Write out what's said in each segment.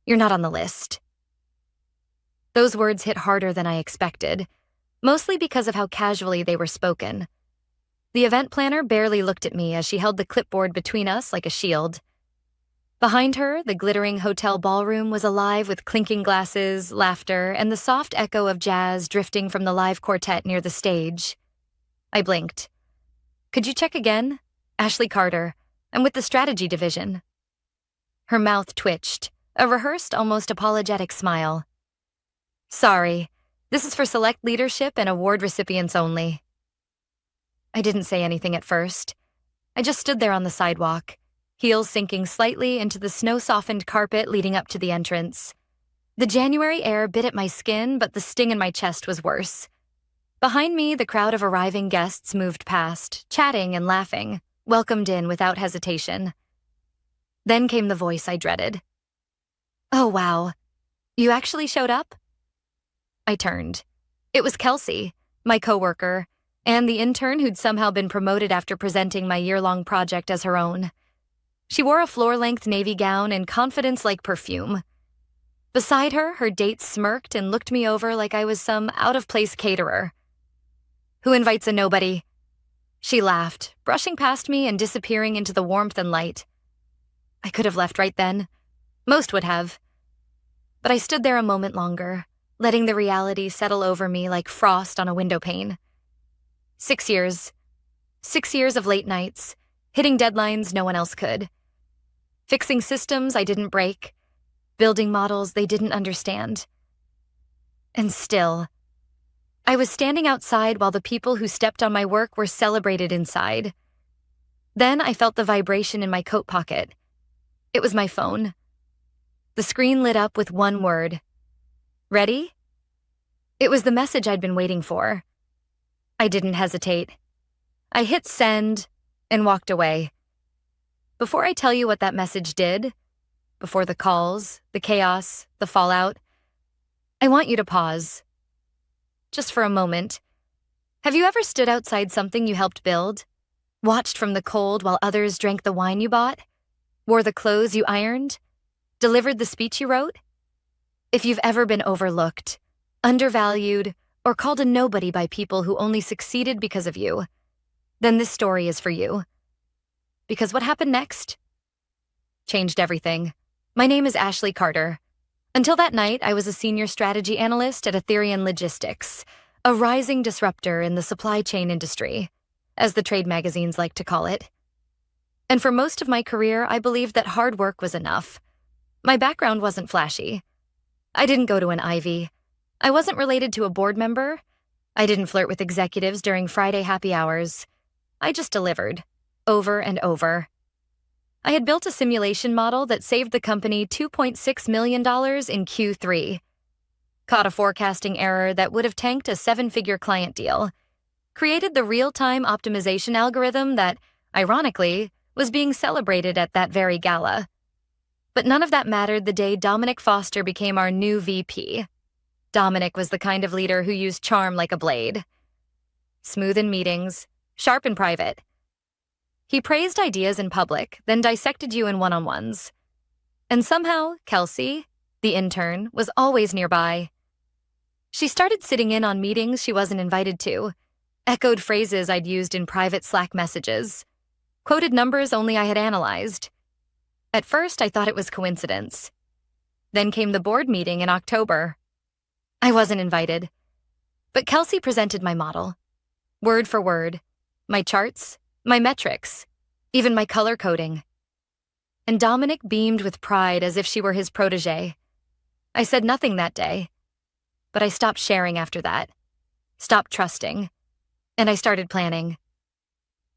You're not on the list. Those words hit harder than I expected, mostly because of how casually they were spoken. The event planner barely looked at me as she held the clipboard between us like a shield. Behind her, the glittering hotel ballroom was alive with clinking glasses, laughter, and the soft echo of jazz drifting from the live quartet near the stage. I blinked. Could you check again? Ashley Carter. I'm with the strategy division. Her mouth twitched, a rehearsed, almost apologetic smile. Sorry, this is for select leadership and award recipients only. I didn't say anything at first. I just stood there on the sidewalk, heels sinking slightly into the snow-softened carpet leading up to the entrance. The January air bit at my skin, but the sting in my chest was worse. Behind me, the crowd of arriving guests moved past, chatting and laughing, welcomed in without hesitation. Then came the voice I dreaded. Oh, wow. You actually showed up? I turned. It was Kelsey, my coworker, and the intern who'd somehow been promoted after presenting my year-long project as her own. She wore a floor-length navy gown and confidence like perfume. Beside her, her date smirked and looked me over like I was some out-of-place caterer. Who invites a nobody? She laughed, brushing past me and disappearing into the warmth and light. I could have left right then. Most would have. But I stood there a moment longer, letting the reality settle over me like frost on a windowpane. 6 years. 6 years of late nights, hitting deadlines no one else could. Fixing systems I didn't break, building models they didn't understand. And still, I was standing outside while the people who stepped on my work were celebrated inside. Then I felt the vibration in my coat pocket. It was my phone. The screen lit up with one word. Ready? It was the message I'd been waiting for. I didn't hesitate. I hit send and walked away. Before I tell you what that message did, before the calls, the chaos, the fallout, I want you to pause. Just for a moment. Have you ever stood outside something you helped build? Watched from the cold while others drank the wine you bought? Wore the clothes you ironed? Delivered the speech you wrote? If you've ever been overlooked, undervalued, or called a nobody by people who only succeeded because of you, then this story is for you. Because what happened next changed everything. My name is Ashley Carter. Until that night, I was a senior strategy analyst at Ethereum Logistics, a rising disruptor in the supply chain industry, as the trade magazines like to call it. And for most of my career, I believed that hard work was enough. My background wasn't flashy. I didn't go to an Ivy. I wasn't related to a board member. I didn't flirt with executives during Friday happy hours. I just delivered, over and over. I had built a simulation model that saved the company $2.6 million in Q3, caught a forecasting error that would have tanked a seven-figure client deal, created the real-time optimization algorithm that, ironically, was being celebrated at that very gala. But none of that mattered the day Dominic Foster became our new VP. Dominic was the kind of leader who used charm like a blade. Smooth in meetings, sharp in private. He praised ideas in public, then dissected you in one-on-ones. And somehow, Kelsey, the intern, was always nearby. She started sitting in on meetings she wasn't invited to, echoed phrases I'd used in private Slack messages, quoted numbers only I had analyzed. At first, I thought it was coincidence. Then came the board meeting in October. I wasn't invited. But Kelsey presented my model. Word for word. My charts, my metrics, even my color coding. And Dominic beamed with pride as if she were his protege. I said nothing that day. But I stopped sharing after that. Stopped trusting. And I started planning.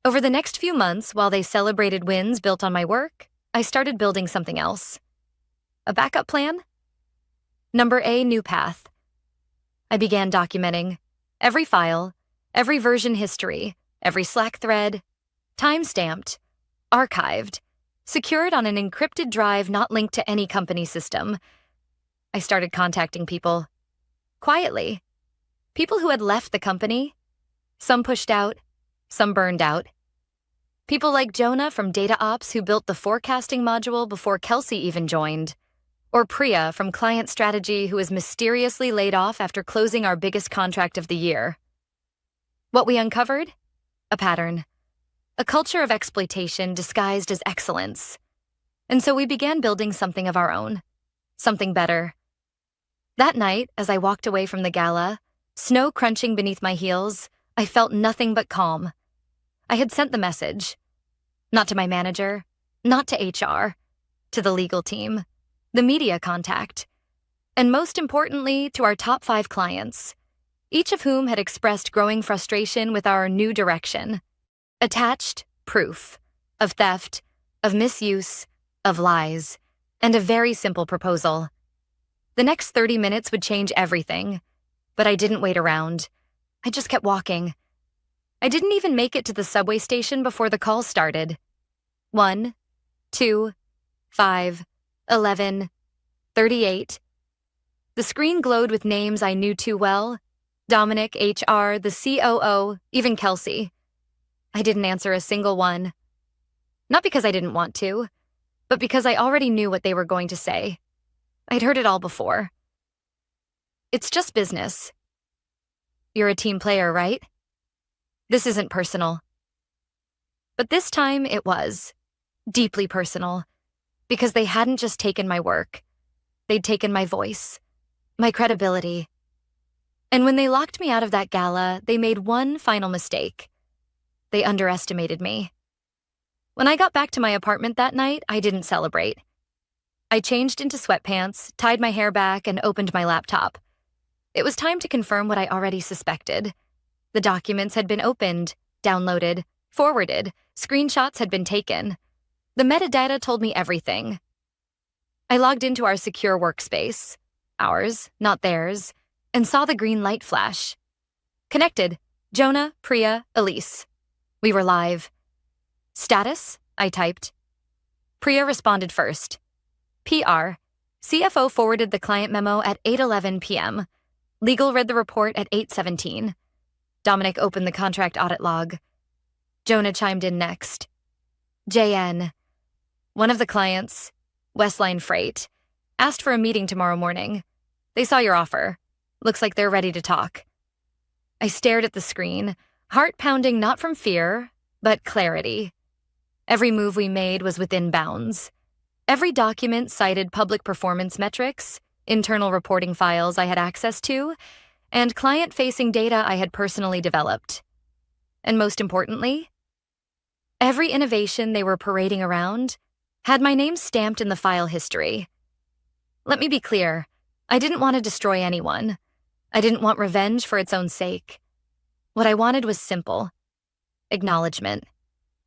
Over the next few months, while they celebrated wins built on my work, I started building something else. A backup plan? Number A, new path. I began documenting every file, every version history, every Slack thread, time-stamped, archived, secured on an encrypted drive not linked to any company system. I started contacting people. Quietly. People who had left the company. Some pushed out, some burned out. People like Jonah from Data Ops who built the forecasting module before Kelsey even joined. Or Priya from client strategy, who was mysteriously laid off after closing our biggest contract of the year. What we uncovered? A pattern. A culture of exploitation disguised as excellence. And so we began building something of our own. Something better. That night, as I walked away from the gala, snow crunching beneath my heels, I felt nothing but calm. I had sent the message. Not to my manager, not to HR, to the legal team, the media contact, and most importantly, to our top 5 clients, each of whom had expressed growing frustration with our new direction. Attached proof of theft, of misuse, of lies, and a very simple proposal. The next 30 minutes would change everything, but I didn't wait around. I just kept walking. I didn't even make it to the subway station before the call started. 1, 2, 5, 11, 38. The screen glowed with names I knew too well. Dominic, HR, the COO, even Kelsey. I didn't answer a single one. Not because I didn't want to, but because I already knew what they were going to say. I'd heard it all before. It's just business. You're a team player, right? This isn't personal. But this time it was. Deeply personal. Because they hadn't just taken my work. They'd taken my voice. My credibility. And when they locked me out of that gala, they made one final mistake. They underestimated me. When I got back to my apartment that night, I didn't celebrate. I changed into sweatpants, tied my hair back, and opened my laptop. It was time to confirm what I already suspected. The documents had been opened, downloaded, forwarded, screenshots had been taken. The metadata told me everything. I logged into our secure workspace, ours, not theirs, and saw the green light flash. Connected, Jonah, Priya, Elise. We were live. Status? I typed. Priya responded first. PR. CFO forwarded the client memo at 8:11 p.m. Legal read the report at 8:17. Dominic opened the contract audit log. Jonah chimed in next. JN. One of the clients, Westline Freight, asked for a meeting tomorrow morning. They saw your offer. Looks like they're ready to talk. I stared at the screen, heart pounding not from fear, but clarity. Every move we made was within bounds. Every document cited public performance metrics, internal reporting files I had access to, and client-facing data I had personally developed. And most importantly, every innovation they were parading around had my name stamped in the file history. Let me be clear, I didn't want to destroy anyone. I didn't want revenge for its own sake. What I wanted was simple. Acknowledgement.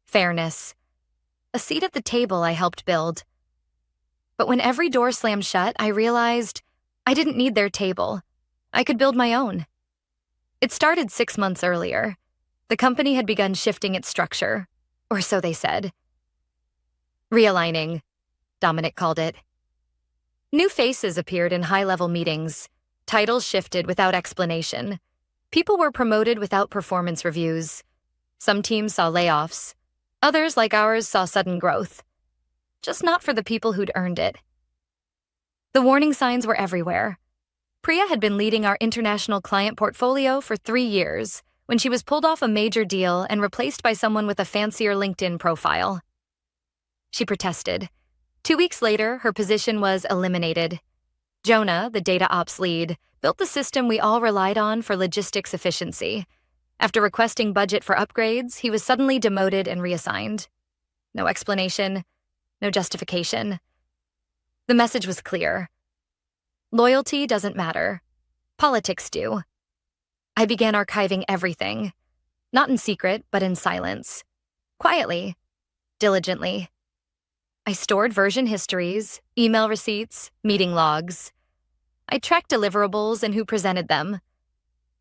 Fairness. A seat at the table I helped build. But when every door slammed shut, I realized I didn't need their table. I could build my own. It started 6 months earlier. The company had begun shifting its structure, or so they said. Realigning, Dominic called it. New faces appeared in high-level meetings. Titles shifted without explanation. People were promoted without performance reviews. Some teams saw layoffs. Others, like ours, saw sudden growth. Just not for the people who'd earned it. The warning signs were everywhere. Priya had been leading our international client portfolio for 3 years when she was pulled off a major deal and replaced by someone with a fancier LinkedIn profile. She protested. 2 weeks later, her position was eliminated. Jonah, the data ops lead, built the system we all relied on for logistics efficiency. After requesting budget for upgrades, he was suddenly demoted and reassigned. No explanation, no justification. The message was clear. Loyalty doesn't matter. Politics do. I began archiving everything. Not in secret, but in silence. Quietly. Diligently. I stored version histories, email receipts, meeting logs. I tracked deliverables and who presented them.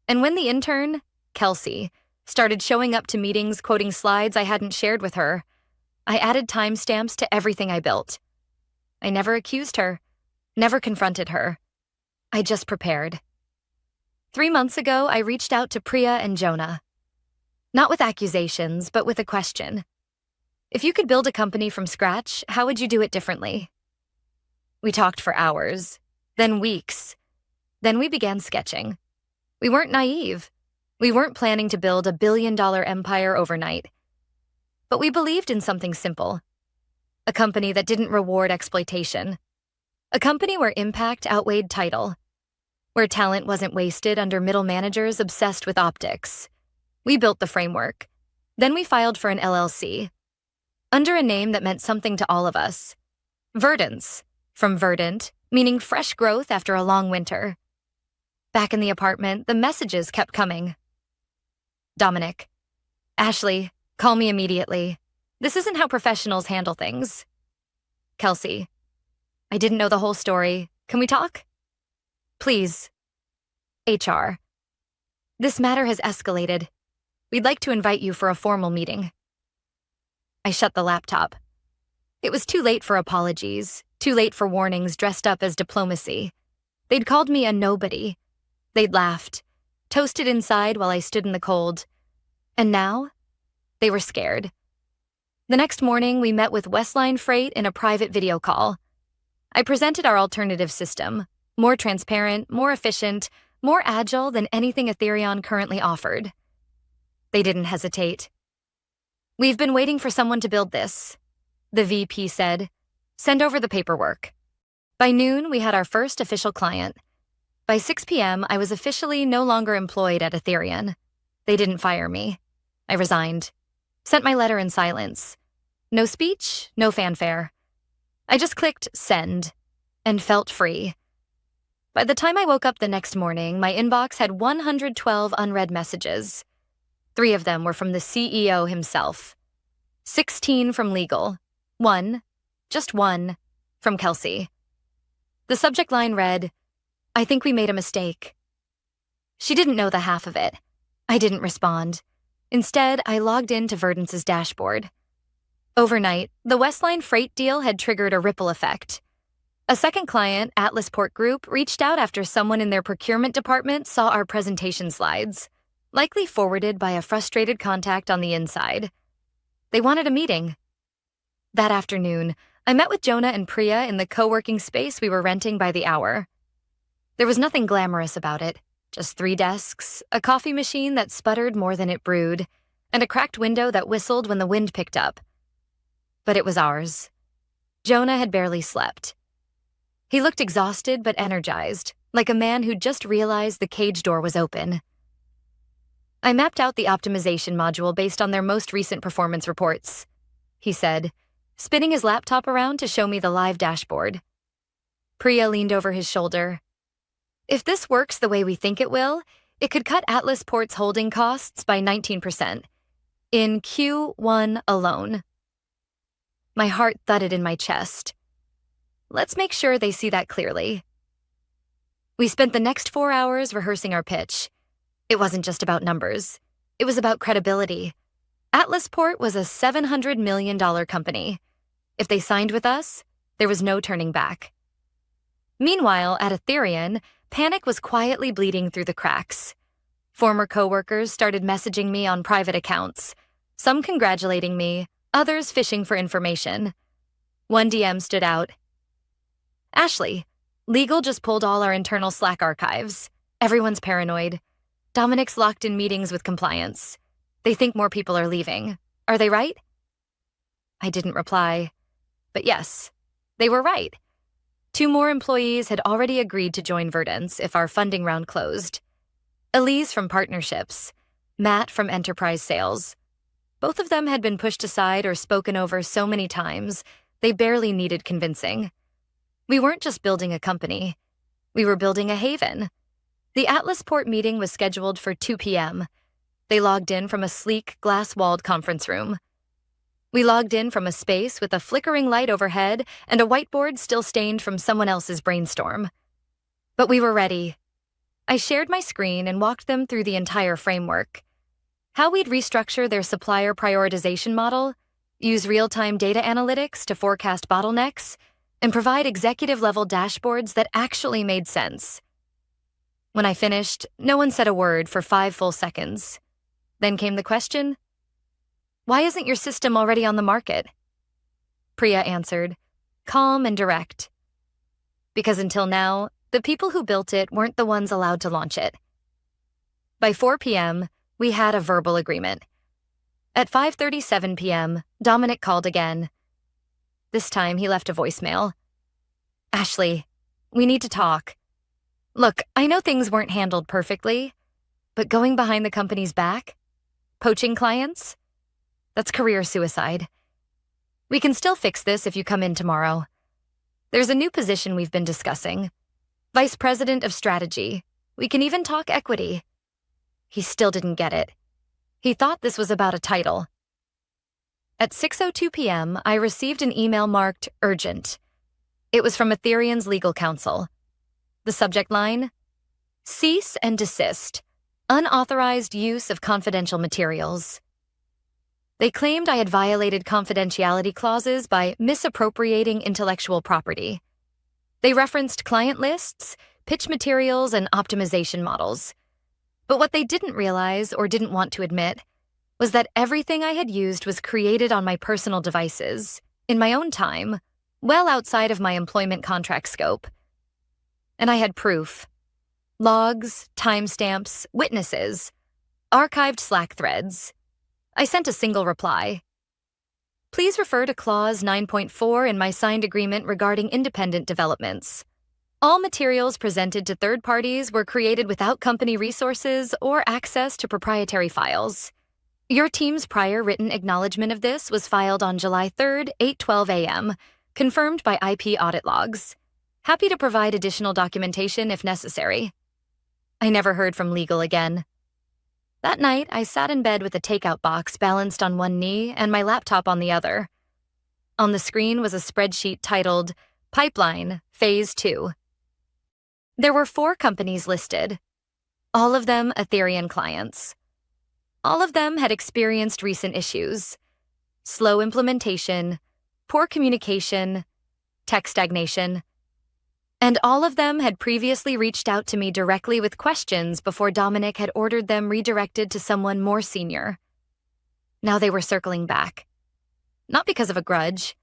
And when the intern, Kelsey, started showing up to meetings quoting slides I hadn't shared with her, I added timestamps to everything I built. I never accused her, never confronted her. I just prepared. 3 months ago, I reached out to Priya and Jonah. Not with accusations, but with a question. If you could build a company from scratch, how would you do it differently? We talked for hours, then weeks. Then we began sketching. We weren't naive. We weren't planning to build a billion-dollar empire overnight. But we believed in something simple. A company that didn't reward exploitation. A company where impact outweighed title. Where talent wasn't wasted under middle managers obsessed with optics. We built the framework. Then we filed for an LLC. Under a name that meant something to all of us. Verdance, from verdant, meaning fresh growth after a long winter. Back in the apartment, the messages kept coming. Dominic. Ashley, call me immediately. This isn't how professionals handle things. Kelsey. I didn't know the whole story. Can we talk? Please. HR. This matter has escalated. We'd like to invite you for a formal meeting. I shut the laptop. It was too late for apologies, too late for warnings dressed up as diplomacy. They'd called me a nobody. They'd laughed, toasted inside while I stood in the cold. And now, they were scared. The next morning, we met with Westline Freight in a private video call. I presented our alternative system, more transparent, more efficient, more agile than anything Ethereum currently offered. They didn't hesitate. We've been waiting for someone to build this, the VP said. Send over the paperwork. By noon, we had our first official client. By 6 p.m., I was officially no longer employed at Ethereum. They didn't fire me. I resigned. Sent my letter in silence. No speech, no fanfare. I just clicked send and felt free. By the time I woke up the next morning, my inbox had 112 unread messages. 3 of them were from the CEO himself. 16 from legal. 1, just 1, from Kelsey. The subject line read, I think we made a mistake. She didn't know the half of it. I didn't respond. Instead, I logged into Verdance's dashboard. Overnight, the Westline Freight deal had triggered a ripple effect. A second client, Atlas Port Group, reached out after someone in their procurement department saw our presentation slides, likely forwarded by a frustrated contact on the inside. They wanted a meeting. That afternoon, I met with Jonah and Priya in the co-working space we were renting by the hour. There was nothing glamorous about it, just 3 desks, a coffee machine that sputtered more than it brewed, and a cracked window that whistled when the wind picked up. But it was ours. Jonah had barely slept. He looked exhausted but energized, like a man who'd just realized the cage door was open. I mapped out the optimization module based on their most recent performance reports, he said, spinning his laptop around to show me the live dashboard. Priya leaned over his shoulder. If this works the way we think it will, it could cut Atlas Port's holding costs by 19%. In Q1 alone. My heart thudded in my chest. Let's make sure they see that clearly. We spent the next 4 hours rehearsing our pitch. It wasn't just about numbers. It was about credibility. Atlas Port was a $700 million company. If they signed with us, there was no turning back. Meanwhile, at Ethereum, panic was quietly bleeding through the cracks. Former coworkers started messaging me on private accounts, some congratulating me, others fishing for information. One DM stood out. Ashley, legal just pulled all our internal Slack archives. Everyone's paranoid. Dominic's locked in meetings with compliance. They think more people are leaving. Are they right? I didn't reply. But yes, they were right. 2 more employees had already agreed to join Verdance if our funding round closed. Elise from partnerships, Matt from enterprise sales. Both of them had been pushed aside or spoken over so many times, they barely needed convincing. We weren't just building a company. We were building a haven. The Atlas Port meeting was scheduled for 2 p.m. They logged in from a sleek, glass-walled conference room. We logged in from a space with a flickering light overhead and a whiteboard still stained from someone else's brainstorm. But we were ready. I shared my screen and walked them through the entire framework. How we'd restructure their supplier prioritization model, use real-time data analytics to forecast bottlenecks, and provide executive-level dashboards that actually made sense. When I finished, no one said a word for 5 full seconds. Then came the question, why isn't your system already on the market? Priya answered, calm and direct. because until now, the people who built it weren't the ones allowed to launch it. By 4 p.m., we had a verbal agreement. At 5:37 p.m., Dominic called again. This time, he left a voicemail. "Ashley, we need to talk. Look, I know things weren't handled perfectly, but going behind the company's back, poaching clients, that's career suicide. We can still fix this if you come in tomorrow. There's a new position we've been discussing. Vice President of Strategy. We can even talk equity." He still didn't get it. He thought this was about a title. At 6:02 p.m., I received an email marked urgent. It was from Ethereum's legal counsel. The subject line: cease and desist. Unauthorized use of confidential materials. They claimed I had violated confidentiality clauses by misappropriating intellectual property. They referenced client lists, pitch materials, and optimization models. But what they didn't realize or didn't want to admit was that everything I had used was created on my personal devices, in my own time, well outside of my employment contract scope. And I had proof. Logs, timestamps, witnesses, archived Slack threads. I sent a single reply. Please refer to Clause 9.4 in my signed agreement regarding independent developments. All materials presented to third parties were created without company resources or access to proprietary files. Your team's prior written acknowledgement of this was filed on July 3rd, 8:12 a.m., confirmed by IP audit logs. Happy to provide additional documentation if necessary. I never heard from legal again. That night, I sat in bed with a takeout box balanced on one knee and my laptop on the other. On the screen was a spreadsheet titled Pipeline Phase 2. There were 4 companies listed, all of them Ethereum clients. All of them had experienced recent issues: slow implementation, poor communication, tech stagnation. And all of them had previously reached out to me directly with questions before Dominic had ordered them redirected to someone more senior. Now they were circling back. Not because of a grudge,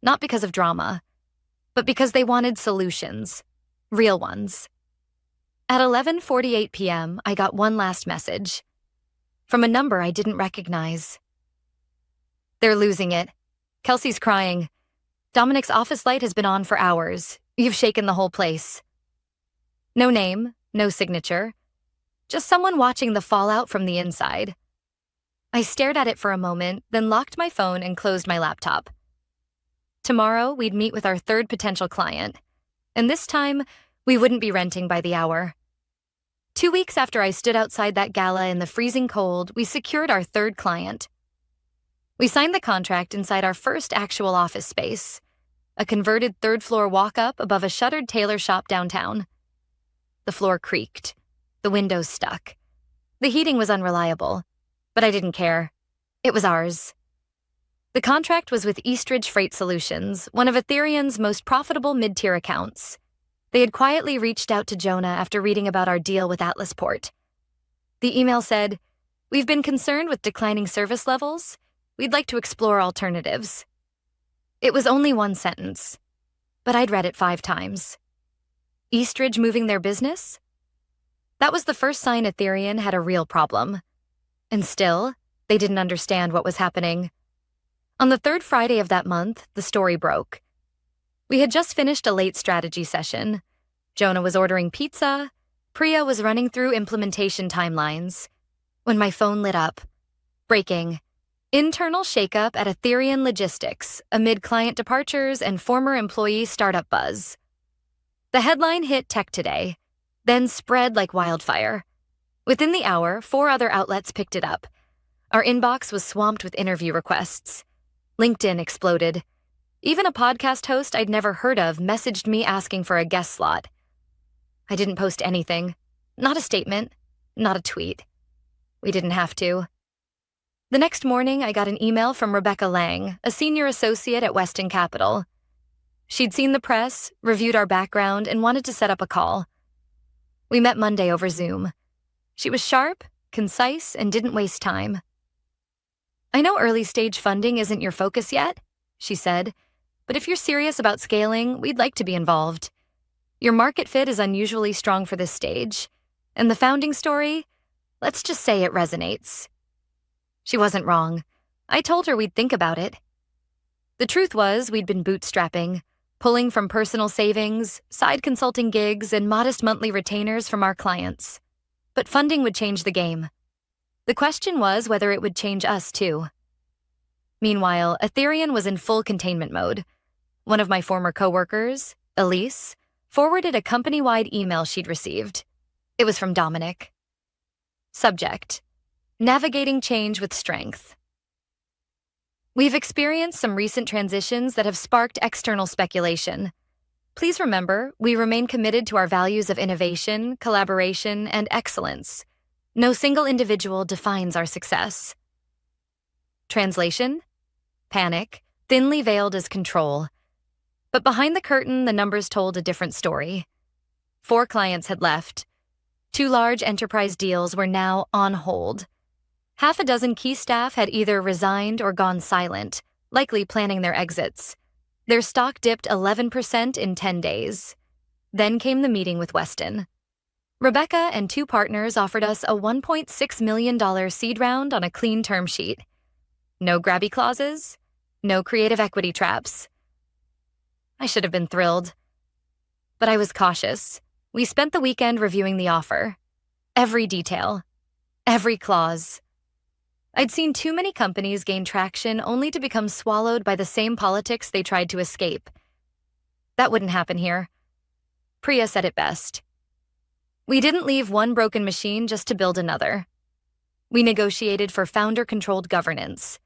not because of drama, but because they wanted solutions. Real ones. At 11:48 p.m., I got one last message. From a number I didn't recognize. "They're losing it. Kelsey's crying. Dominic's office light has been on for hours. You've shaken the whole place." No name, no signature. Just someone watching the fallout from the inside. I stared at it for a moment, then locked my phone and closed my laptop. Tomorrow, we'd meet with our third potential client. And this time, we wouldn't be renting by the hour. 2 weeks after I stood outside that gala in the freezing cold, we secured our third client. We signed the contract inside our first actual office space, a converted third-floor walk-up above a shuttered tailor shop downtown. The floor creaked. The windows stuck. The heating was unreliable, but I didn't care. It was ours. The contract was with Eastridge Freight Solutions, one of Ethereum's most profitable mid-tier accounts. They had quietly reached out to Jonah after reading about our deal with Atlasport. The email said, "We've been concerned with declining service levels. We'd like to explore alternatives." It was only one sentence, but I'd read it 5 times. Eastridge moving their business? That was the first sign Ethereum had a real problem. And still, they didn't understand what was happening. On the 3rd Friday of that month, the story broke. We had just finished a late strategy session. Jonah was ordering pizza. Priya was running through implementation timelines. When my phone lit up. Breaking. Internal shakeup at Ethereum Logistics amid client departures and former employee startup buzz. The headline hit Tech Today, then spread like wildfire. Within the hour, 4 other outlets picked it up. Our inbox was swamped with interview requests. LinkedIn exploded. Even a podcast host I'd never heard of messaged me asking for a guest slot. I didn't post anything. Not a statement. Not a tweet. We didn't have to. The next morning, I got an email from Rebecca Lang, a senior associate at Weston Capital. She'd seen the press, reviewed our background, and wanted to set up a call. We met Monday over Zoom. She was sharp, concise, and didn't waste time. "I know early-stage funding isn't your focus yet," she said, "but if you're serious about scaling, we'd like to be involved. Your market fit is unusually strong for this stage. And the founding story, let's just say it resonates. She wasn't wrong. I told her we'd think about it. The truth was, we'd been bootstrapping, pulling from personal savings, side consulting gigs, and modest monthly retainers from our clients. But funding would change the game. The question was whether it would change us too. Meanwhile, Ethereum was in full containment mode. One of my former coworkers, Elise, forwarded a company-wide email she'd received. It was from Dominic. Subject: Navigating change with strength. We've experienced some recent transitions that have sparked external speculation. Please remember, we remain committed to our values of innovation, collaboration, and excellence. No single individual defines our success. Translation: Panic, thinly veiled as control. But behind the curtain, the numbers told a different story. 4 clients had left. 2 large enterprise deals were now on hold. Half a dozen key staff had either resigned or gone silent, likely planning their exits. Their stock dipped 11% in 10 days. Then came the meeting with Weston. Rebecca and 2 partners offered us a $1.6 million seed round on a clean term sheet. No grabby clauses, no creative equity traps. I should have been thrilled. But I was cautious. We spent the weekend reviewing the offer. Every detail. Every clause. I'd seen too many companies gain traction only to become swallowed by the same politics they tried to escape. That wouldn't happen here. Priya said it best. We didn't leave one broken machine just to build another. We negotiated for founder-controlled governance,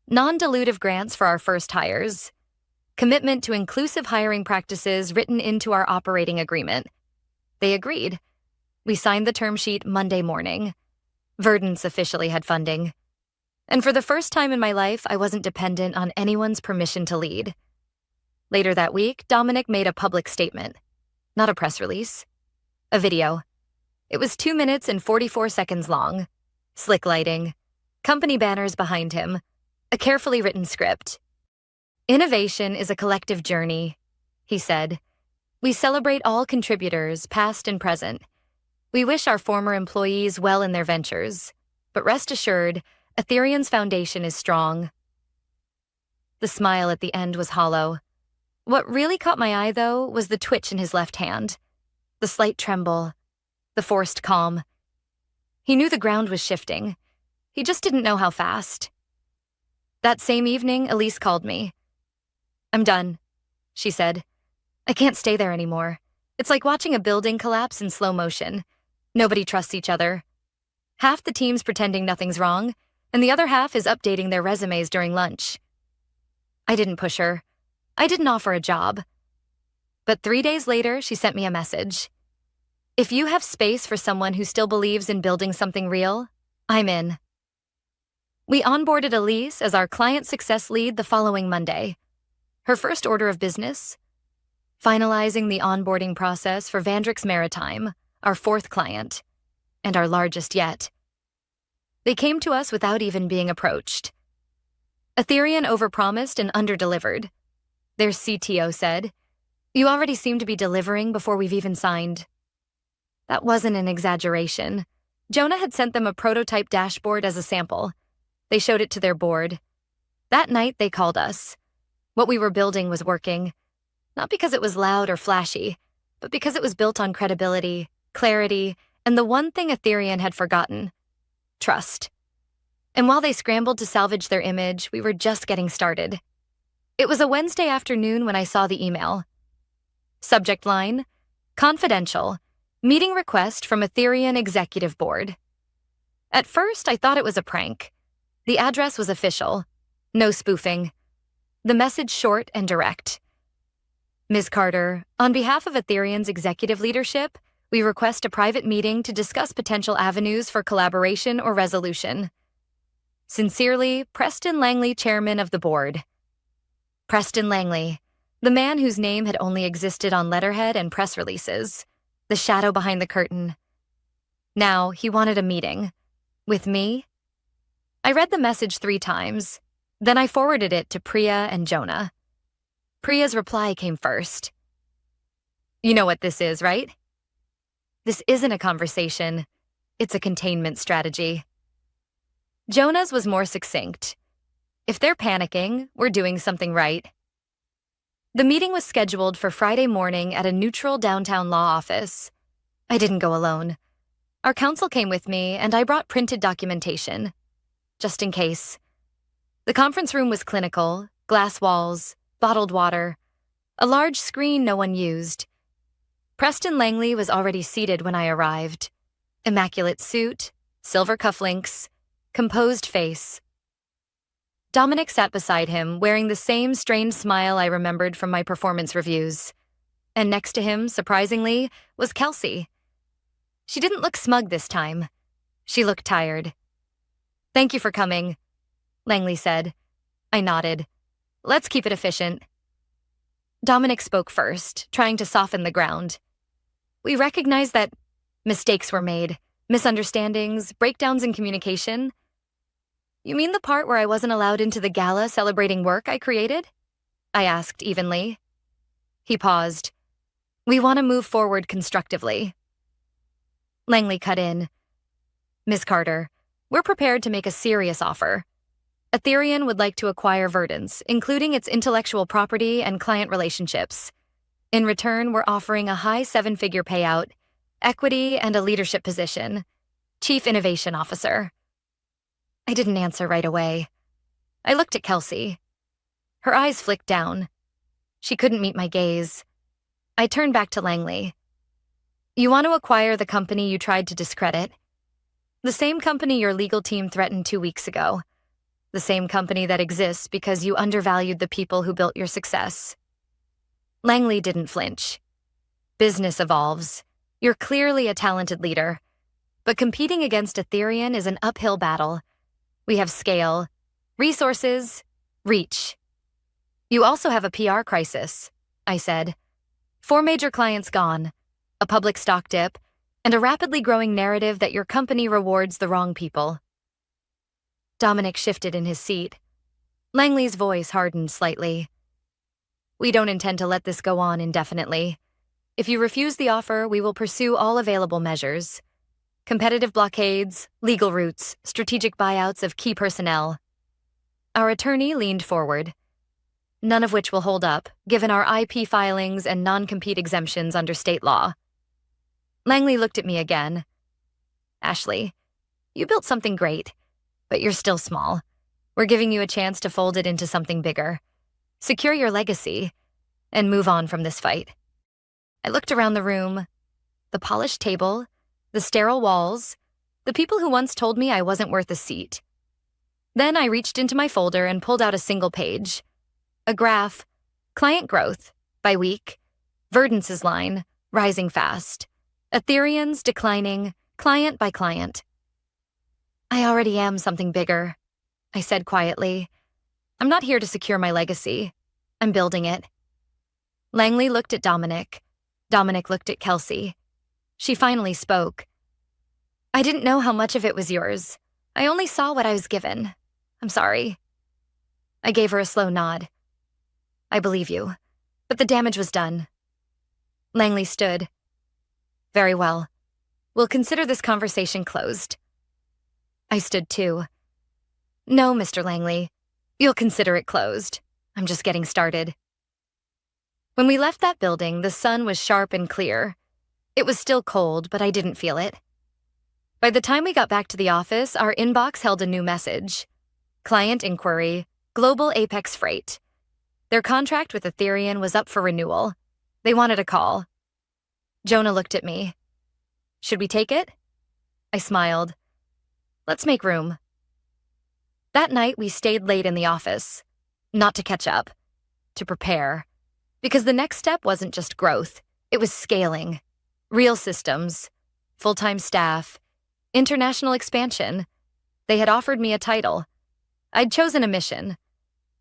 non-dilutive grants for our first hires, commitment to inclusive hiring practices written into our operating agreement. They agreed. We signed the term sheet Monday morning. Verdance officially had funding. And for the first time in my life, I wasn't dependent on anyone's permission to lead. Later that week, Dominic made a public statement. Not a press release. A video. It was 2 minutes and 44 seconds long. Slick lighting. Company banners behind him. A carefully written script. Innovation is a collective journey, he said. We celebrate all contributors, past and present. We wish our former employees well in their ventures, but rest assured, Ethereum's foundation is strong. The smile at the end was hollow. What really caught my eye, though, was the twitch in his left hand, the slight tremble, the forced calm. He knew the ground was shifting. He just didn't know how fast. That same evening, Elise called me. I'm done, she said. I can't stay there anymore. It's like watching a building collapse in slow motion. Nobody trusts each other. Half the team's pretending nothing's wrong, and the other half is updating their resumes during lunch. I didn't push her. I didn't offer a job. But 3 days later, she sent me a message. If you have space for someone who still believes in building something real, I'm in. We onboarded Elise as our client success lead the following Monday. Her first order of business: finalizing the onboarding process for Vandrix Maritime, our 4th client, and our largest yet. They came to us without even being approached. Ethereum overpromised and underdelivered. Their CTO said, "You already seem to be delivering before we've even signed." That wasn't an exaggeration. Jonah had sent them a prototype dashboard as a sample. They showed it to their board. That night, they called us. What we were building was working. Not because it was loud or flashy, but because it was built on credibility, clarity, and the one thing Ethereum had forgotten: trust. And while they scrambled to salvage their image, we were just getting started. It was a Wednesday afternoon when I saw the email. Subject line: confidential, meeting request from Ethereum Executive Board. At first, I thought it was a prank. The address was official. No spoofing. The message short and direct. Ms. Carter, on behalf of Ethereum's executive leadership, we request a private meeting to discuss potential avenues for collaboration or resolution. Sincerely, Preston Langley, chairman of the board. Preston Langley, the man whose name had only existed on letterhead and press releases, the shadow behind the curtain. Now, he wanted a meeting. With me? I read the message 3 times. Then I forwarded it to Priya and Jonah. Priya's reply came first. You know what this is, right? This isn't a conversation. It's a containment strategy. Jonah's was more succinct. If they're panicking, we're doing something right. The meeting was scheduled for Friday morning at a neutral downtown law office. I didn't go alone. Our counsel came with me, and I brought printed documentation, just in case. The conference room was clinical, glass walls, bottled water, a large screen no one used. Preston Langley was already seated when I arrived. Immaculate suit, silver cufflinks, composed face. Dominic sat beside him, wearing the same strained smile I remembered from my performance reviews. And next to him, surprisingly, was Kelsey. She didn't look smug this time. She looked tired. "Thank you for coming," Langley said. I nodded. "Let's keep it efficient." Dominic spoke first, trying to soften the ground. "We recognize that mistakes were made, misunderstandings, breakdowns in communication." "You mean the part where I wasn't allowed into the gala celebrating work I created?" I asked evenly. He paused. "We want to move forward constructively." Langley cut in. "Ms. Carter, we're prepared to make a serious offer. Ethereum would like to acquire Verdance, including its intellectual property and client relationships. In return, we're offering a high seven-figure payout, equity, and a leadership position, Chief Innovation Officer." I didn't answer right away. I looked at Kelsey. Her eyes flicked down. She couldn't meet my gaze. I turned back to Langley. "You want to acquire the company you tried to discredit? The same company your legal team threatened 2 weeks ago. The same company that exists because you undervalued the people who built your success." Langley didn't flinch. "Business evolves. You're clearly a talented leader. But competing against Ethereum is an uphill battle. We have scale, resources, reach. You also have a PR crisis," I said. 4 major clients gone, a public stock dip, and a rapidly growing narrative that your company rewards the wrong people." Dominic shifted in his seat. Langley's voice hardened slightly. "We don't intend to let this go on indefinitely. If you refuse the offer, we will pursue all available measures. Competitive blockades, legal routes, strategic buyouts of key personnel." Our attorney leaned forward. "None of which will hold up, given our IP filings and non-compete exemptions under state law." Langley looked at me again. "Ashley, you built something great, but you're still small. We're giving you a chance to fold it into something bigger. Secure your legacy, and move on from this fight." I looked around the room. The polished table, the sterile walls, the people who once told me I wasn't worth a seat. Then I reached into my folder and pulled out a single page. A graph, client growth, by week, Verdance's line, rising fast, Ethereum's declining, client by client. "I already am something bigger," I said quietly. "I'm not here to secure my legacy. I'm building it." Langley looked at Dominic. Dominic looked at Kelsey. She finally spoke. "I didn't know how much of it was yours. I only saw what I was given. I'm sorry." I gave her a slow nod. "I believe you, but the damage was done." Langley stood. "Very well. We'll consider this conversation closed." I stood too. "No, Mr. Langley. You'll consider it closed. I'm just getting started." When we left that building, the sun was sharp and clear. It was still cold, but I didn't feel it. By the time we got back to the office, our inbox held a new message. Client inquiry, Global Apex Freight. Their contract with Ethereum was up for renewal. They wanted a call. Jonah looked at me. "Should we take it?" I smiled. "Let's make room." That night, we stayed late in the office. Not to catch up, to prepare. Because the next step wasn't just growth, it was scaling. Real systems, full-time staff, international expansion. They had offered me a title. I'd chosen a mission,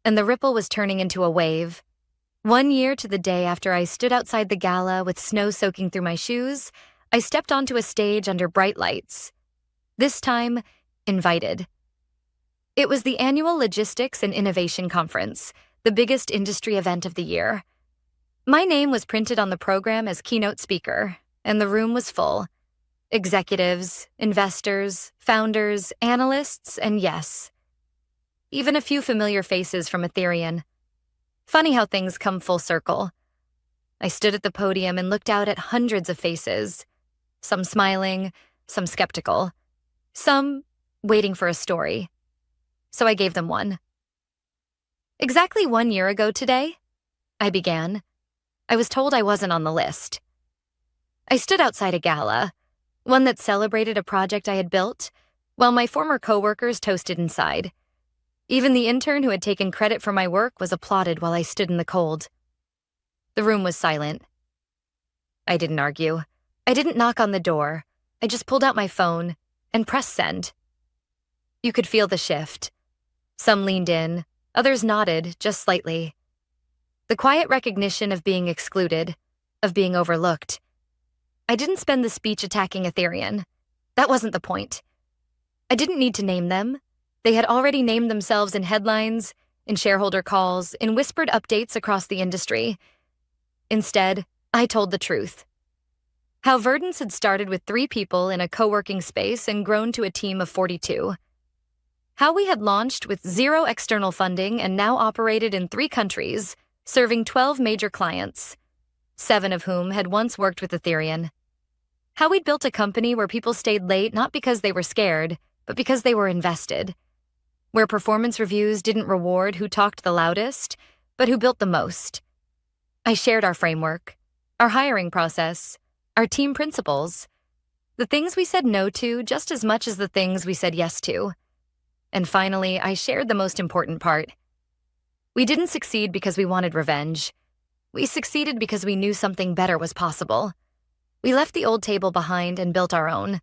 and the ripple was turning into a wave. 1 year to the day after I stood outside the gala with snow soaking through my shoes, I stepped onto a stage under bright lights. This time, invited. It was the annual Logistics and Innovation Conference, the biggest industry event of the year. My name was printed on the program as keynote speaker, and the room was full. Executives, investors, founders, analysts, and yes, even a few familiar faces from Ethereum. Funny how things come full circle. I stood at the podium and looked out at hundreds of faces, some smiling, some skeptical, some waiting for a story. So I gave them one. Exactly 1 year ago today, I began. I was told I wasn't on the list. I stood outside a gala, one that celebrated a project I had built, while my former coworkers toasted inside. Even the intern who had taken credit for my work was applauded while I stood in the cold. The room was silent. I didn't argue. I didn't knock on the door. I just pulled out my phone and pressed send. You could feel the shift. Some leaned in, others nodded, just slightly. The quiet recognition of being excluded, of being overlooked. I didn't spend the speech attacking Ethereum. That wasn't the point. I didn't need to name them. They had already named themselves in headlines, in shareholder calls, in whispered updates across the industry. Instead, I told the truth. How Verdance had started with 3 people in a co-working space and grown to a team of 42. How we had launched with 0 external funding and now operated in 3 countries, serving 12 major clients, 7 of whom had once worked with Ethereum. How we'd built a company where people stayed late not because they were scared, but because they were invested. Where performance reviews didn't reward who talked the loudest, but who built the most. I shared our framework, our hiring process, our team principles, the things we said no to just as much as the things we said yes to. And finally, I shared the most important part. We didn't succeed because we wanted revenge. We succeeded because we knew something better was possible. We left the old table behind and built our own.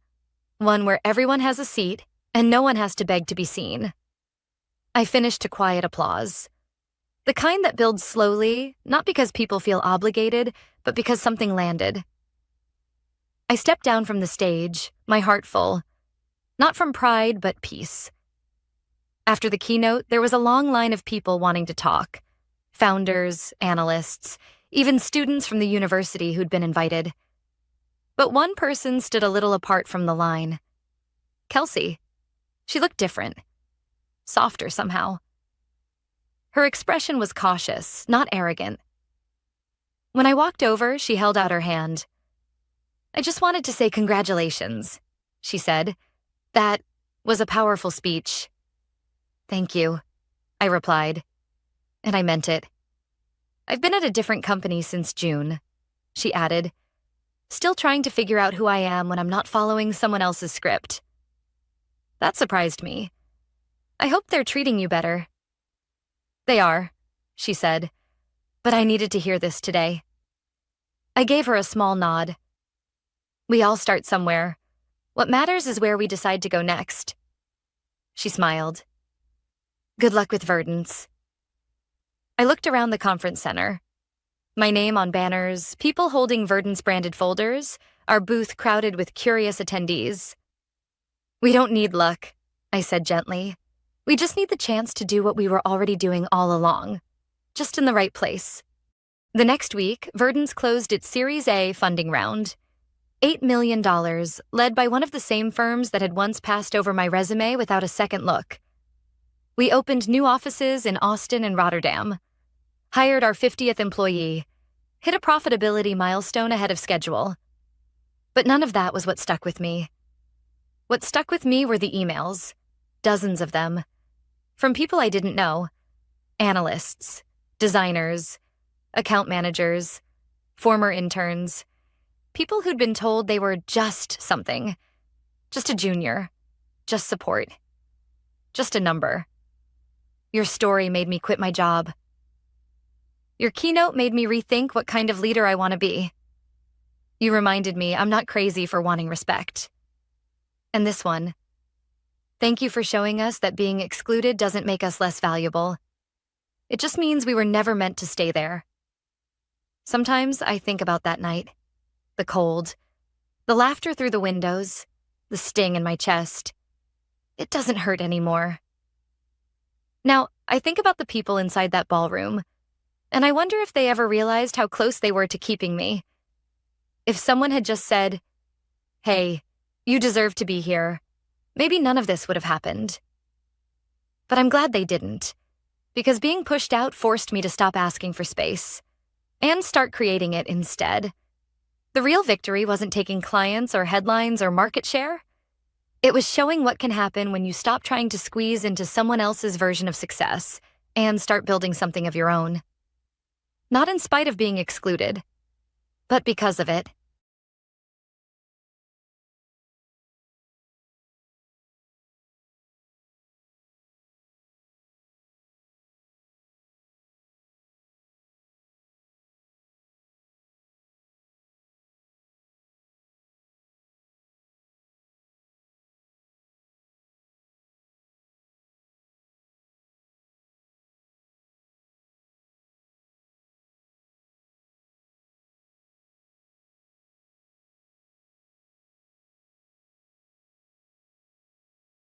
One where everyone has a seat and no one has to beg to be seen. I finished to quiet applause. The kind that builds slowly, not because people feel obligated, but because something landed. I stepped down from the stage, my heart full. Not from pride, but peace. After the keynote, there was a long line of people wanting to talk. Founders, analysts, even students from the university who'd been invited. But one person stood a little apart from the line. Kelsey. She looked different. Softer somehow. Her expression was cautious, not arrogant. When I walked over, she held out her hand. I just wanted to say congratulations, she said. That was a powerful speech. Thank you, I replied. And I meant it. I've been at a different company since June, she added. Still trying to figure out who I am when I'm not following someone else's script. That surprised me. I hope they're treating you better. They are, she said, but I needed to hear this today. I gave her a small nod. We all start somewhere. What matters is where we decide to go next. She smiled. Good luck with Verdance. I looked around the conference center. My name on banners, people holding Verdance-branded folders, our booth crowded with curious attendees. We don't need luck, I said gently. We just need the chance to do what we were already doing all along, just in the right place. The next week, Verdance closed its Series A funding round. $8 million, led by one of the same firms that had once passed over my resume without a second look. We opened new offices in Austin and Rotterdam, hired our 50th employee, hit a profitability milestone ahead of schedule. But none of that was what stuck with me. What stuck with me were the emails, dozens of them, from people I didn't know, analysts, designers, account managers, former interns, people who'd been told they were just something, just a junior, just support, just a number. Your story made me quit my job. Your keynote made me rethink what kind of leader I want to be. You reminded me I'm not crazy for wanting respect. And this one. Thank you for showing us that being excluded doesn't make us less valuable. It just means we were never meant to stay there. Sometimes I think about that night. The cold, the laughter through the windows, the sting in my chest. It doesn't hurt anymore. Now, I think about the people inside that ballroom, And I wonder if they ever realized how close they were to keeping me. If someone had just said, "Hey, you deserve to be here," maybe none of this would have happened. But I'm glad they didn't, because being pushed out forced me to stop asking for space and start creating it instead. The real victory wasn't taking clients or headlines or market share. It was showing what can happen when you stop trying to squeeze into someone else's version of success and start building something of your own. Not in spite of being excluded, but because of it.